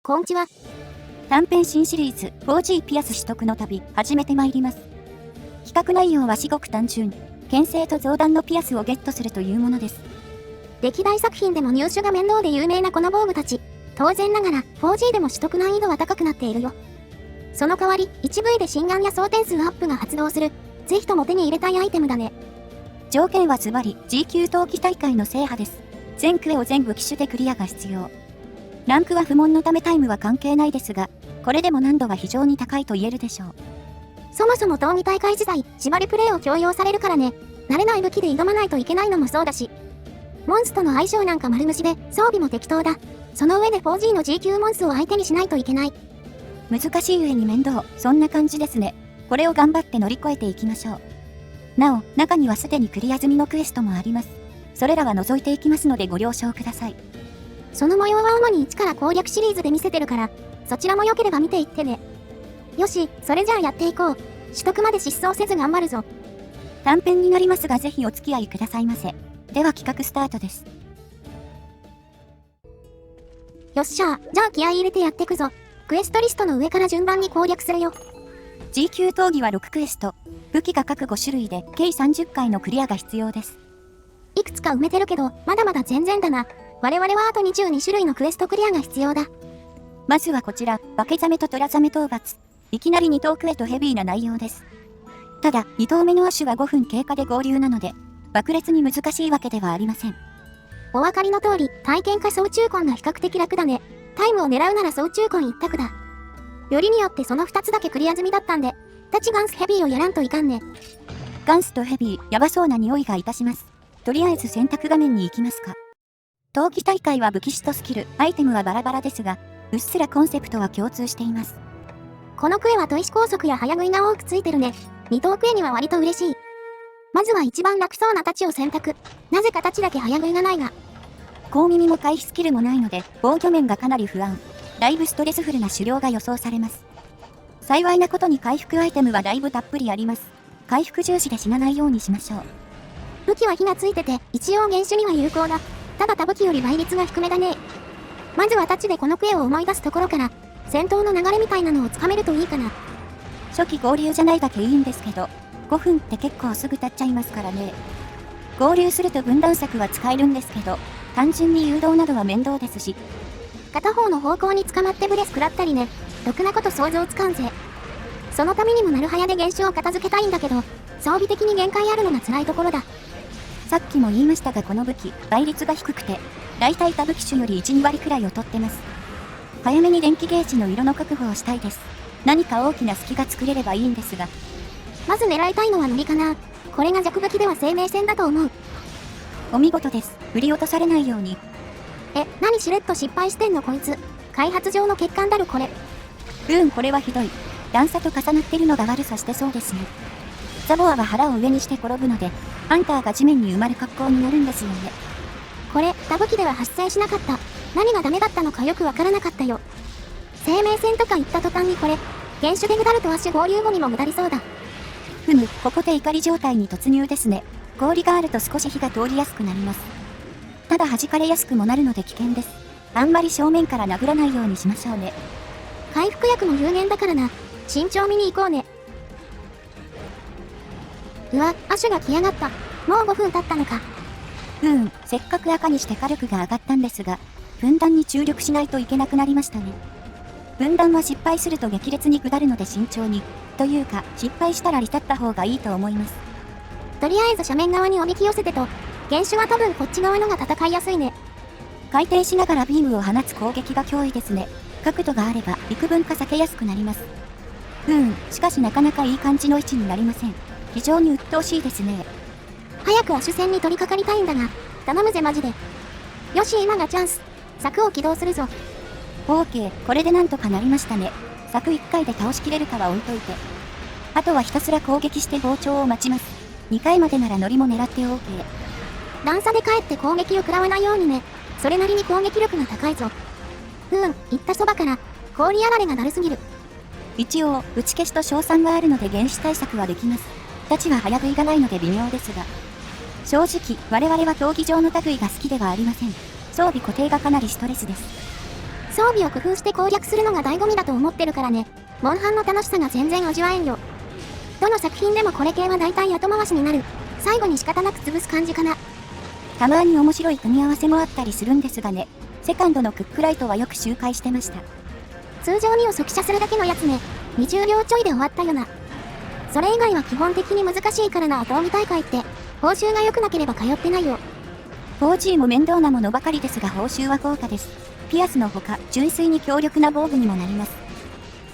こんちは。短編新シリーズ 4G ピアス取得の旅、始めてまいります。企画内容は至極単純。牽制と増弾のピアスをゲットするというものです。歴代作品でも入手が面倒で有名なこの防具たち。当然ながら 4G でも取得難易度は高くなっているよ。その代わり、1V で心眼や装填数アップが発動する。ぜひとも手に入れたいアイテムだね。条件はズバリ G 級冬季大会の制覇です。全クエを全部機種でクリアが必要。ランクは不問のためタイムは関係ないですが、これでも難度は非常に高いと言えるでしょう。そもそも闘技大会時代、縛りプレイを強要されるからね。慣れない武器で挑まないといけないのもそうだし。モンスとの相性なんか丸虫で、装備も適当だ。その上で 4G の G 級モンスを相手にしないといけない。難しい上に面倒、そんな感じですね。これを頑張って乗り越えていきましょう。なお、中にはすでにクリア済みのクエストもあります。それらは除いていきますのでご了承ください。その模様は主に1から攻略シリーズで見せてるから、そちらも良ければ見ていってね。よし、それじゃあやっていこう。取得まで失踪せず頑張るぞ。短編になりますがぜひお付き合いくださいませ。では企画スタートです。よっしゃ、じゃあ気合い入れてやってくぞ。クエストリストの上から順番に攻略するよ。G 級闘技は6クエスト。武器が各5種類で計30回のクリアが必要です。いくつか埋めてるけど、まだまだ全然だな。我々はあと22種類のクエストクリアが必要だ。まずはこちら、化けザメとトラザメ討伐。いきなり2頭クエとヘビーな内容です。ただ、2頭目の亜種は5分経過で合流なので、爆裂に難しいわけではありません。お分かりの通り、体験か総中魂が比較的楽だね。タイムを狙うなら総中魂一択だ。よりによってその2つだけクリア済みだったんで、タチガンスヘビーをやらんといかんね。ガンスとヘビー、やばそうな匂いがいたします。とりあえず選択画面に行きますか。冬季大会は武器種とスキル、アイテムはバラバラですが、うっすらコンセプトは共通しています。このクエは砥石高速や早食いが多くついてるね。2等クエには割と嬉しい。まずは一番楽そうな太刀を選択。なぜか太刀だけ早食いがないが。高耳も回避スキルもないので、防御面がかなり不安。だいぶストレスフルな狩猟が予想されます。幸いなことに回復アイテムはだいぶたっぷりあります。回復重視で死なないようにしましょう。武器は火がついてて、一応原種には有効だ。ただ他武器より倍率が低めだね。まずはタッチでこのクエを思い出すところから、戦闘の流れみたいなのをつかめるといいかな。初期合流じゃないだけいいんですけど、5分って結構すぐ経っちゃいますからね。合流すると分断策は使えるんですけど、単純に誘導などは面倒ですし。片方の方向に捕まってブレス食らったりね、ろくなこと想像つかんぜ。そのためにもなるはやで原種を片付けたいんだけど、装備的に限界あるのが辛いところだ。さっきも言いましたがこの武器、倍率が低くて、だいたい他武器種より 1、2割くらいを取ってます。早めに電気ゲージの色の確保をしたいです。何か大きな隙が作れればいいんですが。まず狙いたいのはノリかな。これが弱武器では生命線だと思う。お見事です。振り落とされないように。何しれっと失敗してんのこいつ。開発上の欠陥だるこれ。これはひどい。段差と重なってるのが悪さしてそうですね。ザボアは腹を上にして転ぶので、ハンターが地面に埋まる格好になるんですよね。これ、他武器では発生しなかった。何がダメだったのかよくわからなかったよ。生命線とか言った途端にこれ、原種でグダルとアシュ合流後にもグダりそうだ。ここで怒り状態に突入ですね。氷があると少し火が通りやすくなります。ただ弾かれやすくもなるので危険です。あんまり正面から殴らないようにしましょうね。回復薬も有限だからな。慎重見に行こうね。うわ、アシュが来やがった。もう5分経ったのか。せっかく赤にして火力が上がったんですが、分断に注力しないといけなくなりましたね。分断は失敗すると激烈に下るので慎重に、というか失敗したらリタった方がいいと思います。とりあえず斜面側におびき寄せてと、原種は多分こっち側のが戦いやすいね。回転しながらビームを放つ攻撃が脅威ですね。角度があれば幾分か避けやすくなります。しかしなかなかいい感じの位置になりません。非常に鬱陶しいですね。早く亜種戦に取り掛かりたいんだが、頼むぜマジで。よし今がチャンス。柵を起動するぞ。OK、これでなんとかなりましたね。柵1回で倒しきれるかは置いといて。あとはひたすら攻撃して膨張を待ちます。2回までならノリも狙って OK。段差で帰って攻撃を食らわないようにね。それなりに攻撃力が高いぞ。言ったそばから、氷あられがだるすぎる。一応、打ち消しと賞賛があるので原種対策はできます。たちは早食いがないので微妙ですが。正直、我々は競技場の類が好きではありません。装備固定がかなりストレスです。装備を工夫して攻略するのが醍醐味だと思ってるからね。モンハンの楽しさが全然味わえんよ。どの作品でもこれ系は大体後回しになる。最後に仕方なく潰す感じかな。たまに面白い組み合わせもあったりするんですがね。セカンドのクックライトはよく周回してました。通常2を速射するだけのやつね。20秒ちょいで終わったよな。それ以外は基本的に難しいからな。闘技大会って報酬が良くなければ通ってないよ。4G も面倒なものばかりですが報酬は高価です。ピアスのほか純粋に強力な防具にもなります。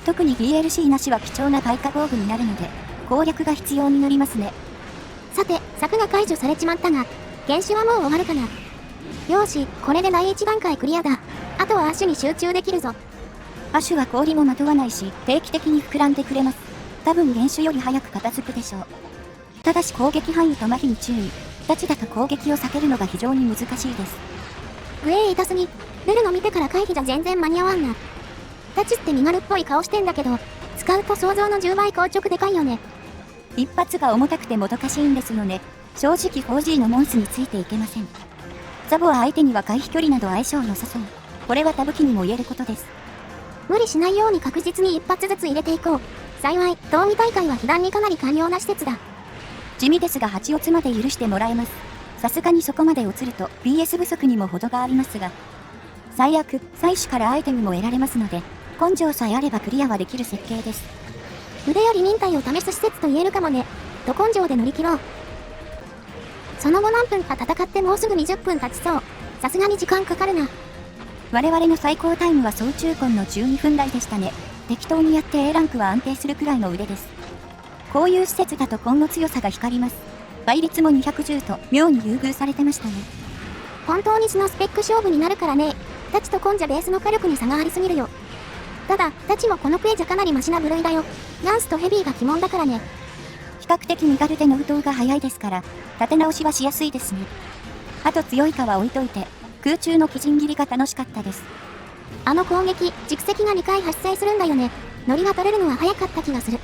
特に DLC なしは貴重な耐火防具になるので攻略が必要になりますね。さて、柵が解除されちまったが、原種はもう終わるかな。よーし、これで第1段階クリアだ。あとはアッシュに集中できるぞ。アッシュは氷もまとわないし、定期的に膨らんでくれます。多分原種より早く片付くでしょう。ただし攻撃範囲と麻痺に注意。タチだと攻撃を避けるのが非常に難しいです。グエー痛すぎ。出るの見てから回避じゃ全然間に合わんな。タチって身軽っぽい顔してんだけど、使うと想像の10倍硬直でかいよね。一発が重たくてもどかしいんですよね。正直 4G のモンスについていけません。ザボは相手には回避距離など相性良さそう。これはタブキにも言えることです。無理しないように確実に一発ずつ入れていこう。幸い、闘技大会は被弾にかなり寛容な施設だ。地味ですが8オツまで許してもらえます。さすがにそこまで落ちると PS 不足にも程がありますが、最悪、採取からアイテムも得られますので、根性さえあればクリアはできる設計です。腕より忍耐を試す施設と言えるかもね。ど根性で乗り切ろう。その後何分か戦ってもうすぐ20分経ちそう。さすがに時間かかるな。我々の最高タイムは総中根の12分台でしたね。適当にやって A ランクは安定するくらいの腕です。こういう施設だと根の強さが光ります。倍率も210と妙に優遇されてましたね。本当に素のスペック勝負になるからね。タチと根じゃベースの火力に差がありすぎるよ。ただ、タチもこのクエじゃかなりマシな部類だよ。ランスとヘビーが鬼門だからね。比較的身軽での武闘が早いですから、立て直しはしやすいですね。あと強いかは置いといて、空中の鬼陣切りが楽しかったです。あの攻撃、蓄積が2回発生するんだよね。ノリが取れるのは早かった気がする。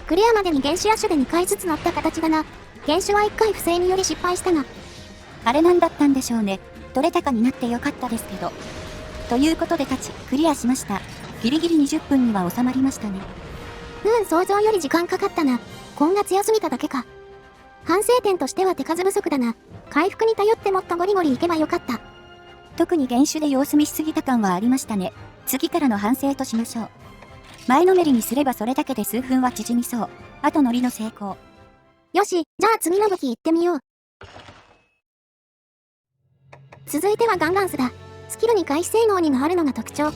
クリアまでに原種アッシュで2回ずつ乗った形だな。原種は1回不正により失敗したが。あれなんだったんでしょうね。取れたかになってよかったですけど。ということでクリアしました。ギリギリ20分には収まりましたね。想像より時間かかったな。根が強すぎただけか。反省点としては手数不足だな。回復に頼ってもっとゴリゴリいけばよかった。特に原種で様子見しすぎた感はありましたね。次からの反省としましょう。前のめりにすればそれだけで数分は縮みそう。あとノリの成功。よし、じゃあ次の武器行ってみよう。続いてはガンランスだ。スキルに回避性能2があるのが特徴。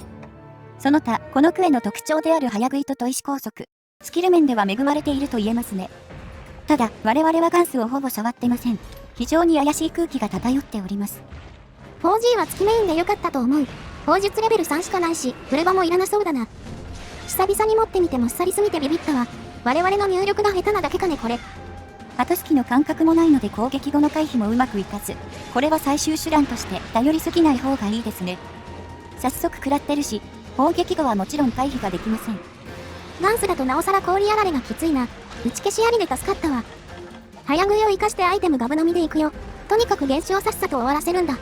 その他、このクエの特徴である早食いと砥石高速。スキル面では恵まれていると言えますね。ただ、我々はガンスをほぼ触ってません。非常に怪しい空気が漂っております。4G は月メインで良かったと思う。砲術レベル3しかないし、フルバもいらなそうだな。久々に持ってみてもっさりすぎてビビったわ。我々の入力が下手なだけかねこれ。後隙の感覚もないので攻撃後の回避もうまくいかず、これは最終手段として頼りすぎない方がいいですね。早速食らってるし、砲撃後はもちろん回避ができません。ガンスだとなおさら氷あられがきついな。打ち消しありで助かったわ。早食いを生かしてアイテムガブ飲みでいくよ。とにかく原種をさっさと終わらせるんだ。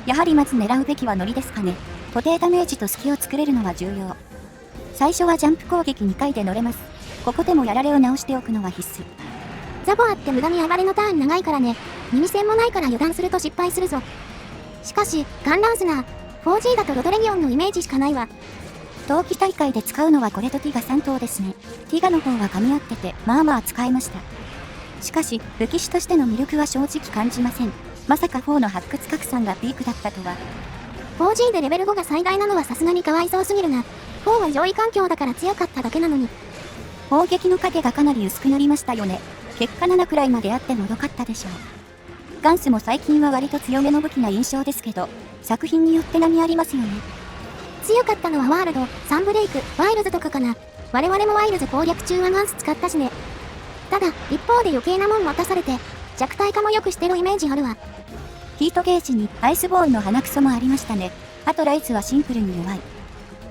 やはりまず狙うべきはノリですかね。固定ダメージと隙を作れるのは重要。最初はジャンプ攻撃2回で乗れます。ここでもやられを直しておくのは必須。ザボアって無駄に暴れのターン長いからね。耳栓もないから油断すると失敗するぞ。しかし、ガンランスナー、4G だとロドレギオンのイメージしかないわ。冬季大会で使うのはこれとティガ3頭ですね。ティガの方は噛み合ってて、まあまあ使えました。しかし、武器種としての魅力は正直感じません。まさか4の発掘拡散がピークだったとは。4G でレベル5が最大なのはさすがにかわいそうすぎるな。4は上位環境だから強かっただけなのに。砲撃の影がかなり薄くなりましたよね。結果7くらいまであってもよかったでしょう。ガンスも最近は割と強めの武器な印象ですけど、作品によって波ありますよね。強かったのはワールド、サンブレイク、ワイルズとかかな。我々もワイルズ攻略中はガンス使ったしね。ただ、一方で余計なもん渡されて、弱体化もよくしてるイメージあるわ。ヒートゲージにアイスボーイの鼻くそもありましたね。あとライズはシンプルに弱い。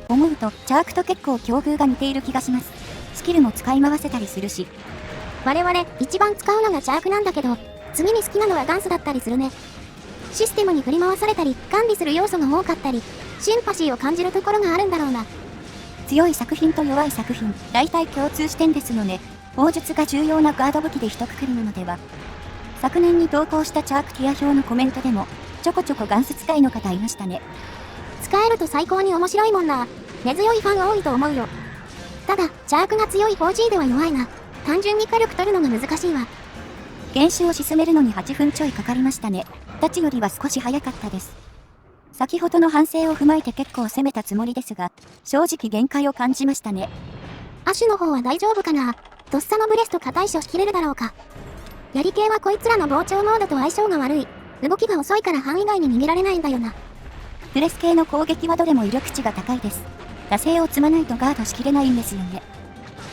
思うと、チャークと結構境遇が似ている気がします。スキルも使い回せたりするし。我々、一番使うのがチャークなんだけど、次に好きなのはガンスだったりするね。システムに振り回されたり、管理する要素が多かったり、シンパシーを感じるところがあるんだろうな。強い作品と弱い作品、大体共通視点ですのね。砲術が重要なガード武器で一括りなのでは。昨年に投稿したチャークティア表のコメントでも、ちょこちょこガンス使いの方いましたね。使えると最高に面白いもんな。根強いファン多いと思うよ。ただ、チャークが強い 4G では弱いな。単純に火力取るのが難しいわ。原種を進めるのに8分ちょいかかりましたね。たちよりは少し早かったです。先ほどの反省を踏まえて結構攻めたつもりですが、正直限界を感じましたね。アシュの方は大丈夫かな。とっさのブレスと硬い書しきれるだろうか。やり系はこいつらの膨張モードと相性が悪い。動きが遅いから範囲外に逃げられないんだよな。ブレス系の攻撃はどれも威力値が高いです。惰性を積まないとガードしきれないんですよね。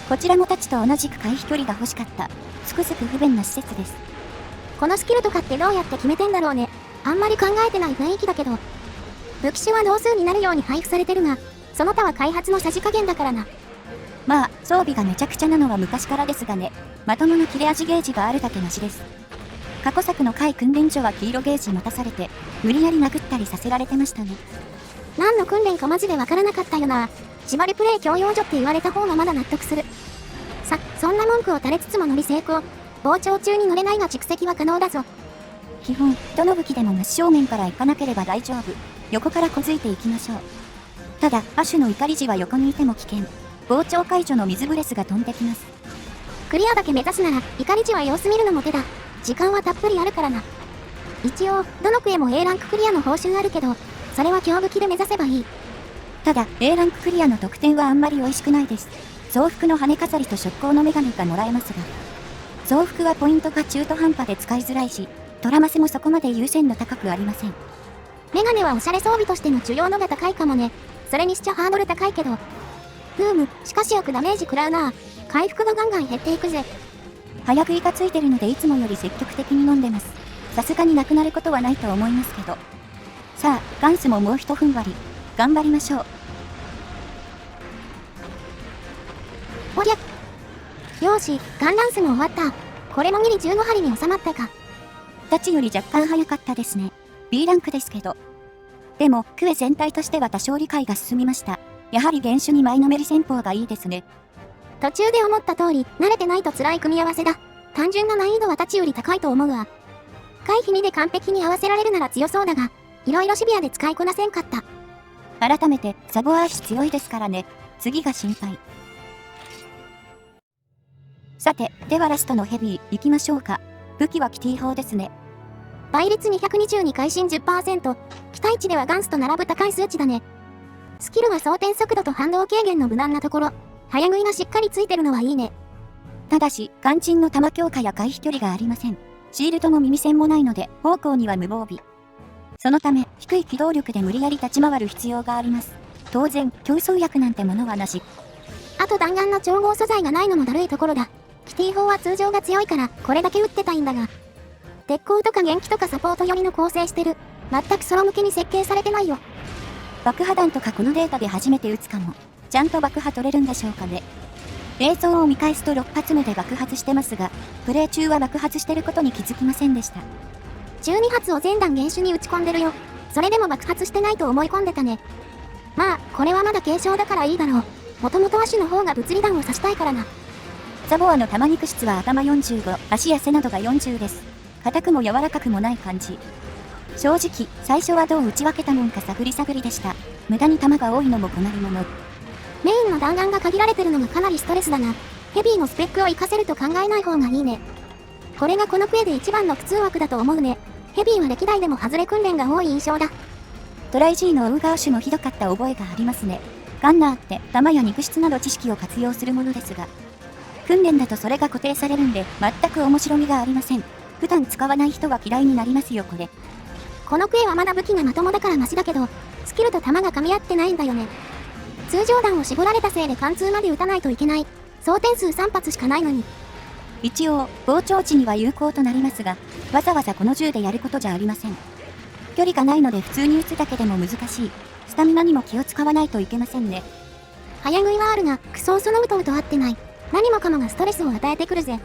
こちらもタチと同じく回避距離が欲しかった、つくづく不便な施設です。このスキルとかってどうやって決めてんだろうね。あんまり考えてない雰囲気だけど。武器種は同数になるように配布されてるが、その他は開発のさじ加減だからな。まあ、装備がめちゃくちゃなのは昔からですがね、まともな切れ味ゲージがあるだけマシです。過去作の回訓練所は黄色ゲージ持たされて、無理やり殴ったりさせられてましたね。何の訓練かマジでわからなかったよな。縛りプレイ強要所って言われた方がまだ納得する。そんな文句を垂れつつも乗り成功。膨張中に乗れないが蓄積は可能だぞ。基本、どの武器でも真正面から行かなければ大丈夫。横から小づいていきましょう。ただ、アシュの怒り時は横にいても危険。膨張解除の水ブレスが飛んできます。クリアだけ目指すなら、怒り時は様子見るのも手だ。時間はたっぷりあるからな。一応、どのクエも A ランククリアの報酬あるけど、それは強武器で目指せばいい。ただ、A ランククリアの得点はあんまり美味しくないです。増幅の羽飾りと触光のメガネがもらえますが、増幅はポイントが中途半端で使いづらいし、トラマスもそこまで優先度高くありません。メガネはおしゃれ装備としての需要度が高いかもね。それにしちゃハードル高いけど。しかしよくダメージ食らうな。回復がガンガン減っていくぜ。早食いがついてるのでいつもより積極的に飲んでます。さすがになくなることはないと思いますけど。さあ、ガンスももう一踏ん張り。頑張りましょう。おりゃ。よーし、ガンランスも終わった。これもギリ15針に収まったか。タチより若干早かったですね。B ランクですけど。でも、クエ全体としては多少理解が進みました。やはり原種に前のめり戦法がいいですね。途中で思った通り、慣れてないと辛い組み合わせだ。単純な難易度はタチより高いと思うわ。回避2で完璧に合わせられるなら強そうだが、いろいろシビアで使いこなせんかった。改めて、サボアーシ強いですからね。次が心配。さて、ではラストのヘビー、行きましょうか。武器はキティ砲ですね。倍率222会心 10%。期待値ではガンスと並ぶ高い数値だね。スキルは装填速度と反動軽減の無難なところ。早食いがしっかりついてるのはいいね。ただし、肝心の弾強化や回避距離がありません。シールドも耳栓もないので、方向には無防備。そのため、低い機動力で無理やり立ち回る必要があります。当然、競争薬なんてものはなし。あと弾丸の調合素材がないのもだるいところだ。キティ砲は通常が強いから、これだけ撃ってたいんだが。鉄鋼とか元気とかサポート寄りの構成してる。全くソロ向けに設計されてないよ。爆破弾とかこのデータで初めて撃つかも。ちゃんと爆破取れるんでしょうかね。映像を見返すと6発目で爆発してますが、プレイ中は爆発してることに気づきませんでした。12発を全弾原種に撃ち込んでるよ。それでも爆発してないと思い込んでたね。まあ、これはまだ軽傷だからいいだろう。もともとアシュの方が物理弾を刺したいからな。ザボアの弾肉質は頭45、足や背などが40です。硬くも柔らかくもない感じ。正直、最初はどう打ち分けたもんか探り探りでした。無駄に弾が多いのも困りもの。メインの弾丸が限られてるのがかなりストレスだが、ヘビーのスペックを活かせると考えない方がいいね。これがこのクエで一番の普通枠だと思うね。ヘビーは歴代でも外れ訓練が多い印象だ。トライ G のウーガーシュもひどかった覚えがありますね。ガンナーって弾や肉質など知識を活用するものですが、訓練だとそれが固定されるんで全く面白みがありません。普段使わない人は嫌いになりますよこれ。このクエはまだ武器がまともだからマシだけど、スキルと弾が噛み合ってないんだよね。通常弾を絞られたせいで貫通まで撃たないといけない。装填数3発しかないのに。一応、膨張値には有効となりますが、わざわざこの銃でやることじゃありません。距離がないので普通に撃つだけでも難しい。スタミナにも気を使わないといけませんね。早食いはあるが、クソそのうとうと合ってない。何もかもがストレスを与えてくるぜ。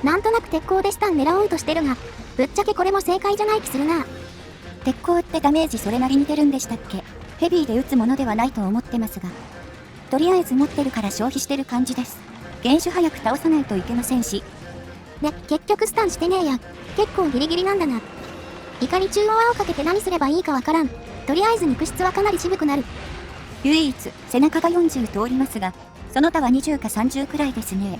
なんとなく鉄鋼でスタン狙おうとしてるが、ぶっちゃけこれも正解じゃない気するな。鉄鋼ってダメージそれなりに出るんでしたっけ？ヘビーで打つものではないと思ってますが。とりあえず持ってるから消費してる感じです。原種早く倒さないといけませんし。で、結局スタンしてねえや。結構ギリギリなんだな。怒り中和をかけて何すればいいかわからん。とりあえず肉質はかなり渋くなる。唯一、背中が40通りますが、その他は20か30くらいですね。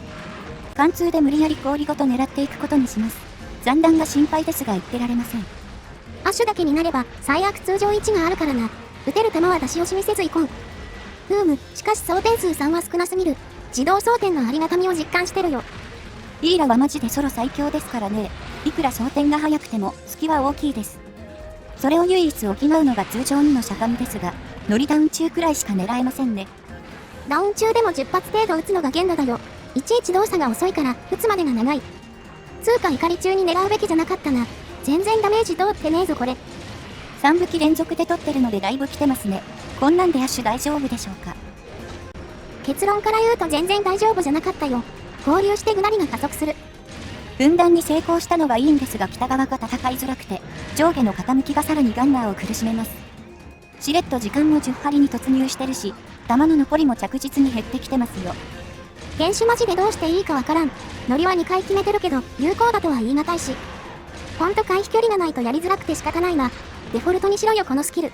貫通で無理やり氷ごと狙っていくことにします。残弾が心配ですが言ってられません。アッシュだけになれば最悪通常1があるからな。撃てる弾は出し惜しみせず行こう。しかし装填数3は少なすぎる。自動装填のありがたみを実感してるよ。リーラはマジでソロ最強ですからね。いくら装填が早くても隙は大きいです。それを唯一補うのが通常2のしゃがみですが、乗りダウン中くらいしか狙えませんね。ダウン中でも10発程度撃つのが限度だよ。いちいち動作が遅いから撃つまでが長い。つうか怒り中に狙うべきじゃなかったな。全然ダメージ通ってねえぞこれ。3武器連続で取ってるのでだいぶ来てますね。こんなんでアッシュ大丈夫でしょうか。結論から言うと全然大丈夫じゃなかったよ。合流してぐなりが加速する。分断に成功したのはいいんですが北側が戦いづらくて、上下の傾きがさらにガンナーを苦しめます。しれっと時間も10針に突入してるし、弾の残りも着実に減ってきてますよ。原種マジでどうしていいかわからん。乗りは2回決めてるけど、有効だとは言い難いし。ほんと回避距離がないとやりづらくて仕方ないな。デフォルトにしろよこのスキル。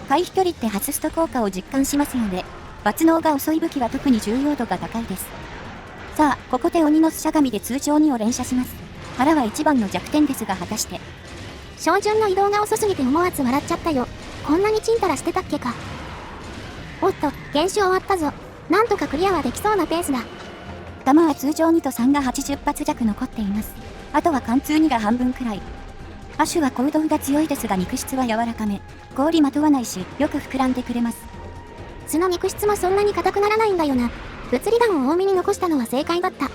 回避距離って外すと効果を実感しますよね。抜能が遅い武器は特に重要度が高いです。さあ、ここで鬼のしゃがみで通常2を連射します。腹は一番の弱点ですが果たして。照準の移動が遅すぎて思わず笑っちゃったよ。こんなにチンタラしてたっけか。おっと、原種終わったぞ。なんとかクリアはできそうなペースだ。弾は通常2と3が80発弱残っています。あとは貫通2が半分くらい。アシュは行動が強いですが肉質は柔らかめ。氷まとわないし、よく膨らんでくれます。素の肉質もそんなに硬くならないんだよな。物理弾を多めに残したのは正解だった。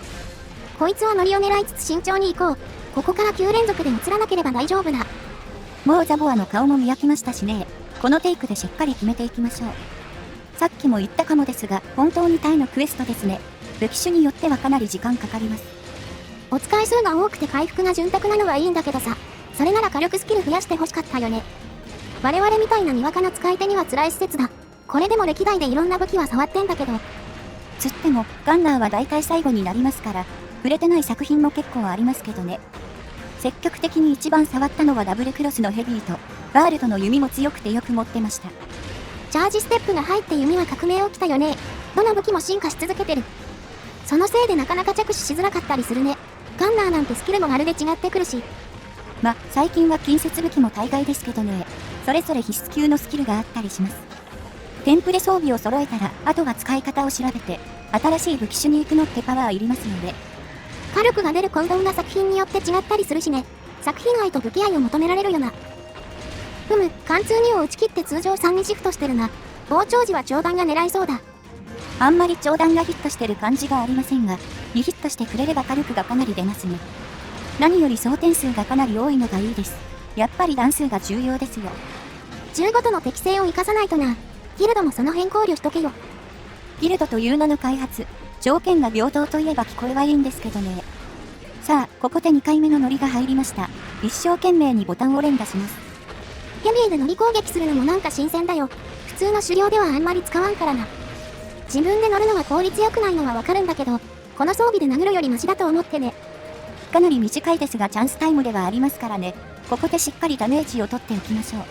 こいつはノリを狙いつつ慎重に行こう。ここから9連続で映らなければ大丈夫だ。もうザボアの顔も見飽きましたしね。このテイクでしっかり決めていきましょう。さっきも言ったかもですが、本当にタイのクエストですね。武器種によってはかなり時間かかります。お使い数が多くて回復が潤沢なのはいいんだけどさ、それなら火力スキル増やしてほしかったよね。我々みたいなにわかな使い手には辛い施設だ。これでも歴代でいろんな武器は触ってんだけど。つっても、ガンナーは大体最後になりますから、触れてない作品も結構ありますけどね。積極的に一番触ったのはダブルクロスのヘビーと、バールドの弓も強くてよく持ってました。チャージステップが入って弓は革命起きたよね。どの武器も進化し続けてる。そのせいでなかなか着手しづらかったりするね。ガンナーなんてスキルもまるで違ってくるし。最近は近接武器も大概ですけどね。それぞれ必須級のスキルがあったりします。テンプレ装備を揃えたら、あとは使い方を調べて、新しい武器種に行くのってパワーいりますよね。火力が出るコンドームが作品によって違ったりするしね。作品愛と武器愛を求められるよな。貫通2を打ち切って通常3にシフトしてるな。膨張時は長弾が狙いそうだ。あんまり長弾がヒットしてる感じがありませんが、リヒットしてくれれば火力がかなり出ますね。何より装填数がかなり多いのがいいです。やっぱり弾数が重要ですよ。15度の適性を生かさないとな。ギルドもその辺考慮しとけよ。ギルドという名の開発、条件が平等といえば聞こえはいいんですけどね。さあ、ここで2回目の乗りが入りました。一生懸命にボタンを連打します。ヘビーで乗り攻撃するのもなんか新鮮だよ。普通の狩猟ではあんまり使わんからな。自分で乗るのが効率良くないのはわかるんだけど、この装備で殴るよりマシだと思ってね。かなり短いですがチャンスタイムではありますからね。ここでしっかりダメージを取っておきましょう。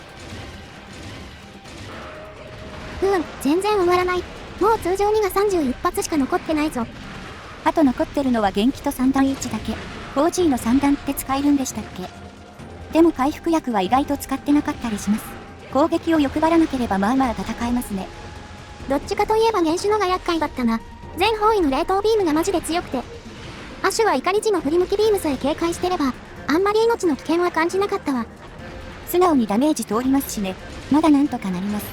全然終わらない。もう通常2が31発しか残ってないぞ。あと残ってるのは元気と3弾1だけ。4G の3弾って使えるんでしたっけ？でも回復薬は意外と使ってなかったりします。攻撃を欲張らなければまあまあ戦えますね。どっちかといえば原種のが厄介だったな。全方位の冷凍ビームがマジで強くて。アシュは怒り時の振り向きビームさえ警戒してれば、あんまり命の危険は感じなかったわ。素直にダメージ通りますしね。まだなんとかなります。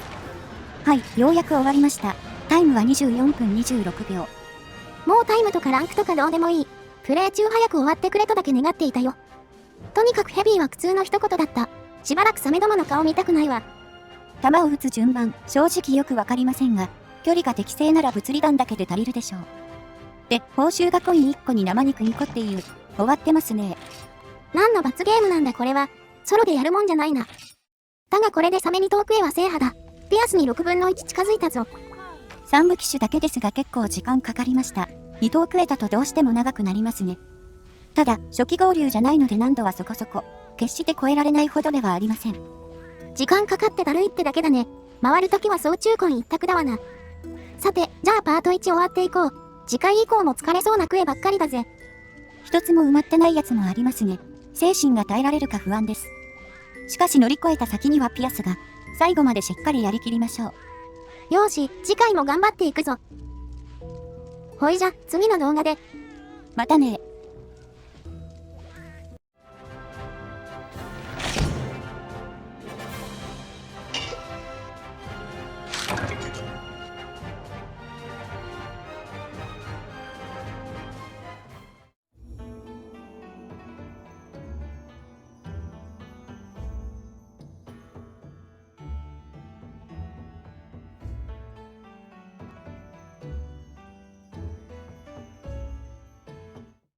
はい、ようやく終わりました。タイムは24分26秒。もうタイムとかランクとかどうでもいい。プレイ中早く終わってくれとだけ願っていたよ。とにかくヘビーは苦痛の一言だった。しばらくサメどもの顔見たくないわ。弾を撃つ順番、正直よくわかりませんが、距離が適正なら物理弾だけで足りるでしょう。で、報酬がコイン1個に生肉2個っていう、終わってますね。何の罰ゲームなんだこれは。ソロでやるもんじゃないな。だがこれでサメに遠くへは制覇だ。ピアスに6分の1近づいたぞ。3部機種だけですが結構時間かかりました。2等クエタとどうしても長くなりますね。ただ、初期合流じゃないので難度はそこそこ。決して超えられないほどではありません。時間かかってだるいってだけだね。回るときは総中婚一択だわな。さて、じゃあパート1終わっていこう。次回以降も疲れそうなクエばっかりだぜ。一つも埋まってないやつもありますね。精神が耐えられるか不安です。しかし乗り越えた先にはピアスが、最後までしっかりやりきりましょう。よーし、次回も頑張っていくぞ。ほいじゃ、次の動画で。またね。